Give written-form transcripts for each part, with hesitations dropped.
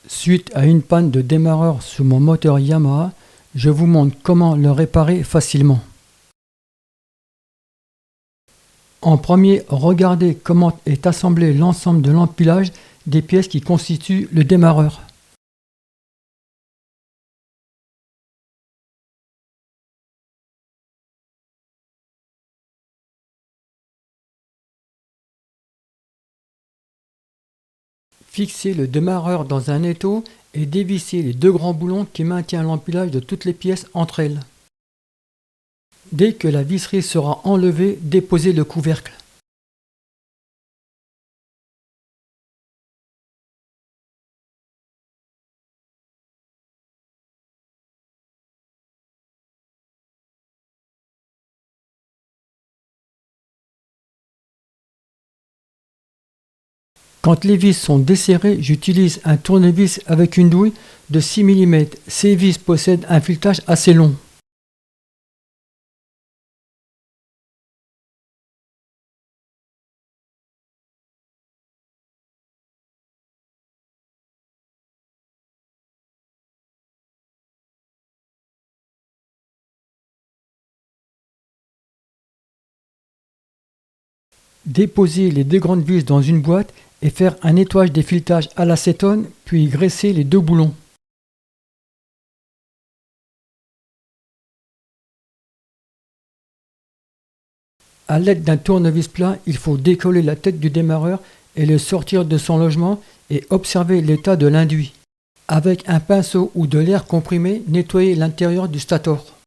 Suite à une panne de démarreur sur mon moteur Yamaha, je vous montre comment le réparer facilement. En premier, regardez comment est assemblé l'ensemble de l'empilage des pièces qui constituent le démarreur. Fixez le démarreur dans un étau et dévissez les deux grands boulons qui maintiennent l'empilage de toutes les pièces entre elles. Dès que la visserie sera enlevée, déposez le couvercle. Quand les vis sont desserrées, j'utilise un tournevis avec une douille de 6 mm. Ces vis possèdent un filetage assez long. Déposez les deux grandes vis dans une boîte et faire un nettoyage des filetages à l'acétone, puis graisser les deux boulons. A l'aide d'un tournevis plat, il faut décoller la tête du démarreur et le sortir de son logement et observer l'état de l'induit. Avec un pinceau ou de l'air comprimé, nettoyez l'intérieur du stator.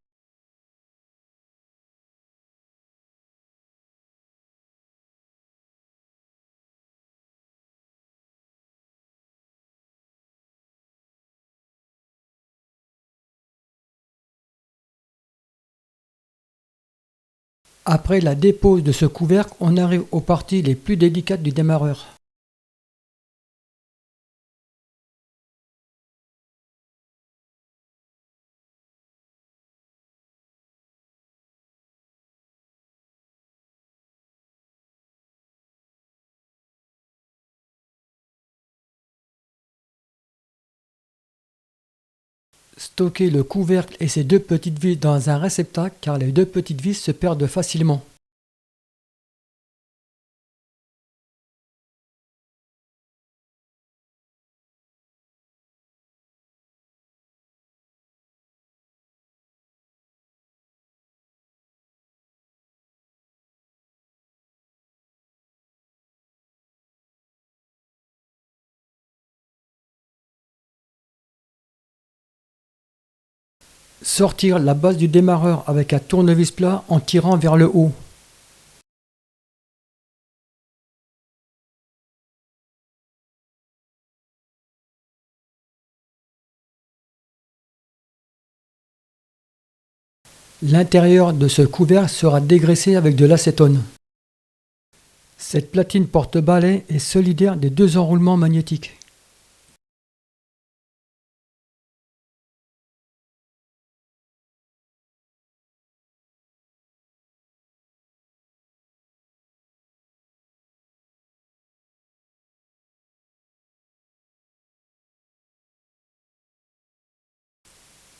Après la dépose de ce couvercle, on arrive aux parties les plus délicates du démarreur. Stockez le couvercle et ses deux petites vis dans un réceptacle car les deux petites vis se perdent facilement. Sortir la base du démarreur avec un tournevis plat en tirant vers le haut. L'intérieur de ce couvercle sera dégraissé avec de l'acétone. Cette platine porte-balai est solidaire des deux enroulements magnétiques.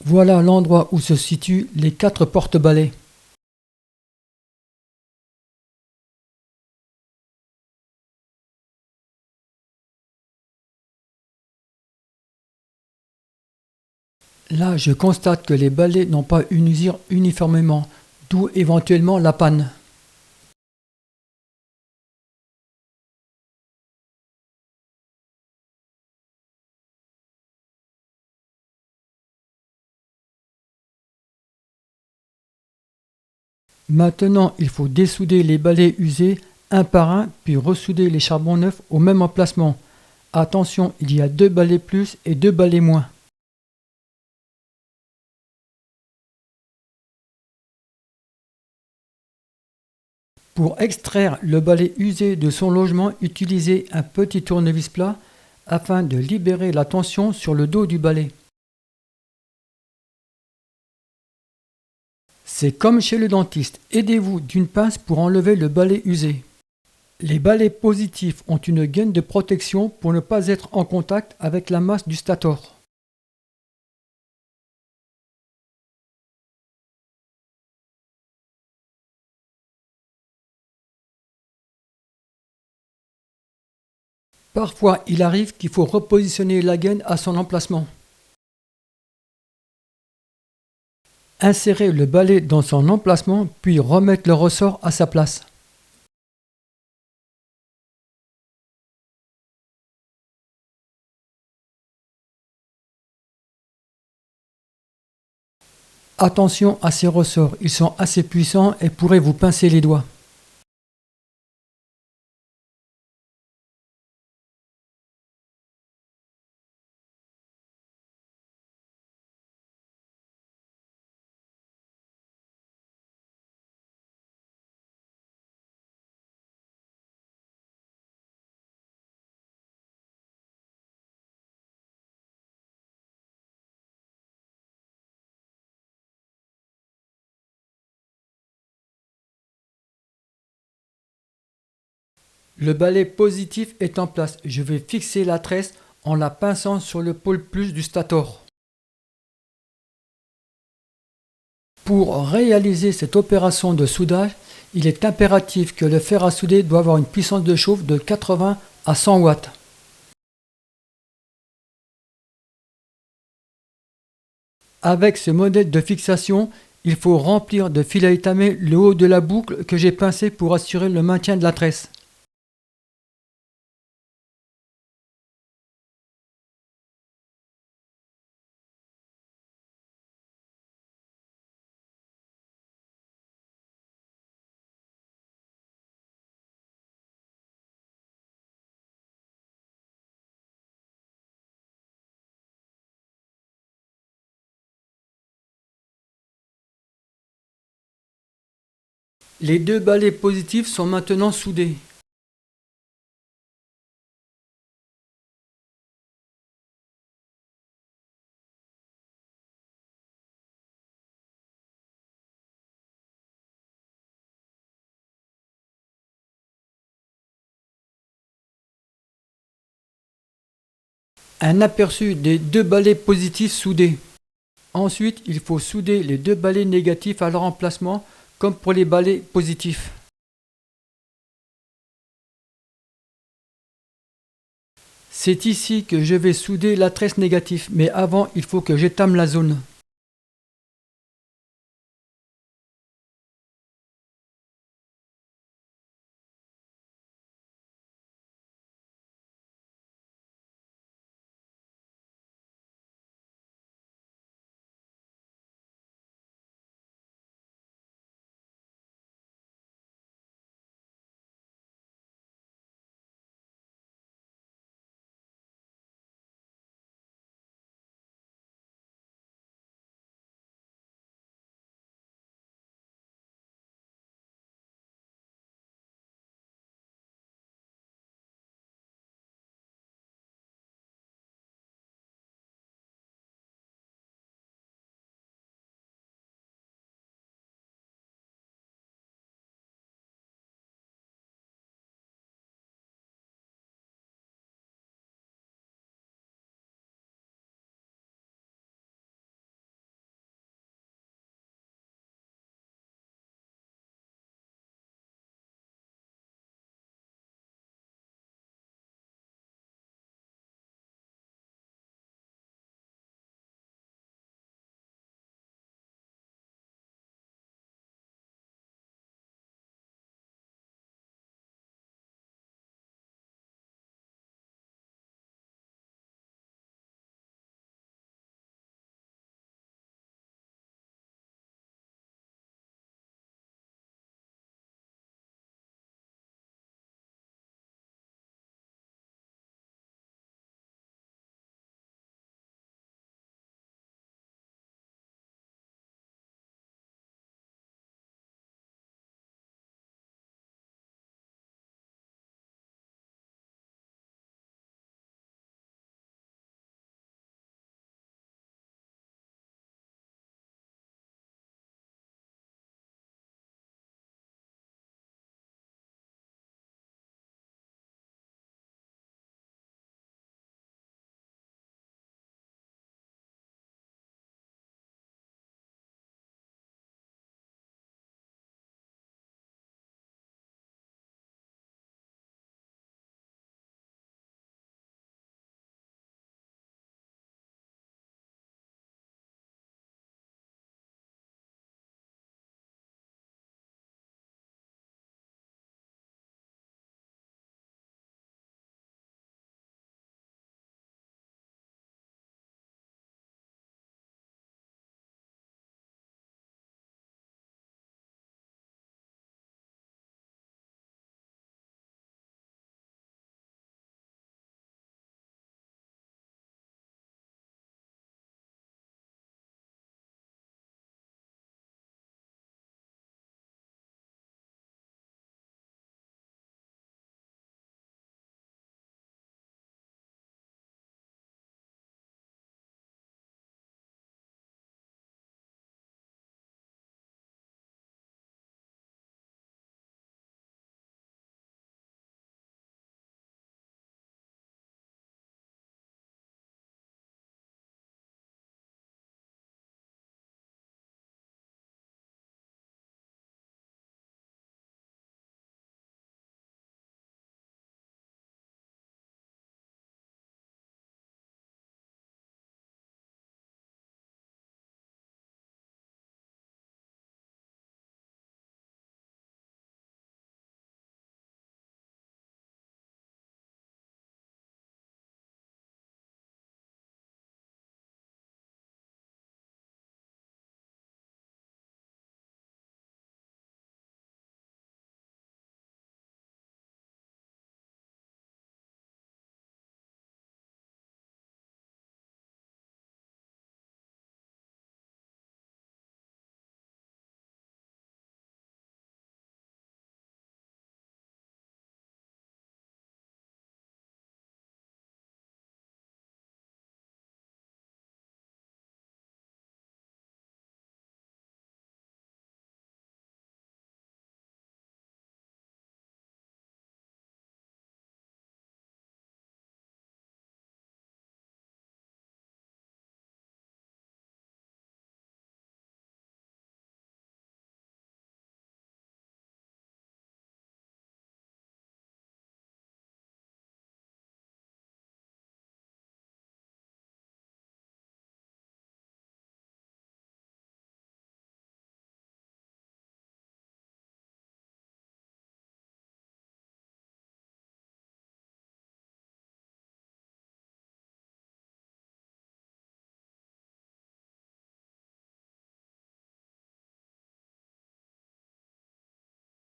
Voilà l'endroit où se situent les quatre porte-balais. Là, je constate que les balais n'ont pas une usure uniformément, d'où éventuellement la panne. Maintenant, il faut dessouder les balais usés un par un, puis ressouder les charbons neufs au même emplacement. Attention, il y a deux balais plus et deux balais moins. Pour extraire le balai usé de son logement, utilisez un petit tournevis plat afin de libérer la tension sur le dos du balai. C'est comme chez le dentiste, aidez-vous d'une pince pour enlever le balai usé. Les balais positifs ont une gaine de protection pour ne pas être en contact avec la masse du stator. Parfois, il arrive qu'il faut repositionner la gaine à son emplacement. Insérer le balai dans son emplacement puis remettre le ressort à sa place. Attention à ces ressorts, ils sont assez puissants et pourraient vous pincer les doigts. Le balai positif est en place. Je vais fixer la tresse en la pinçant sur le pôle plus du stator. Pour réaliser cette opération de soudage, il est impératif que le fer à souder doit avoir une puissance de chauffe de 80 à 100 watts. Avec ce modèle de fixation, il faut remplir de fil à étamer le haut de la boucle que j'ai pincé pour assurer le maintien de la tresse. Les deux balais positifs sont maintenant soudés. Un aperçu des deux balais positifs soudés. Ensuite, il faut souder les deux balais négatifs à leur emplacement, comme pour les balais positifs. C'est ici que je vais souder la tresse négative, mais avant, il faut que j'étame la zone.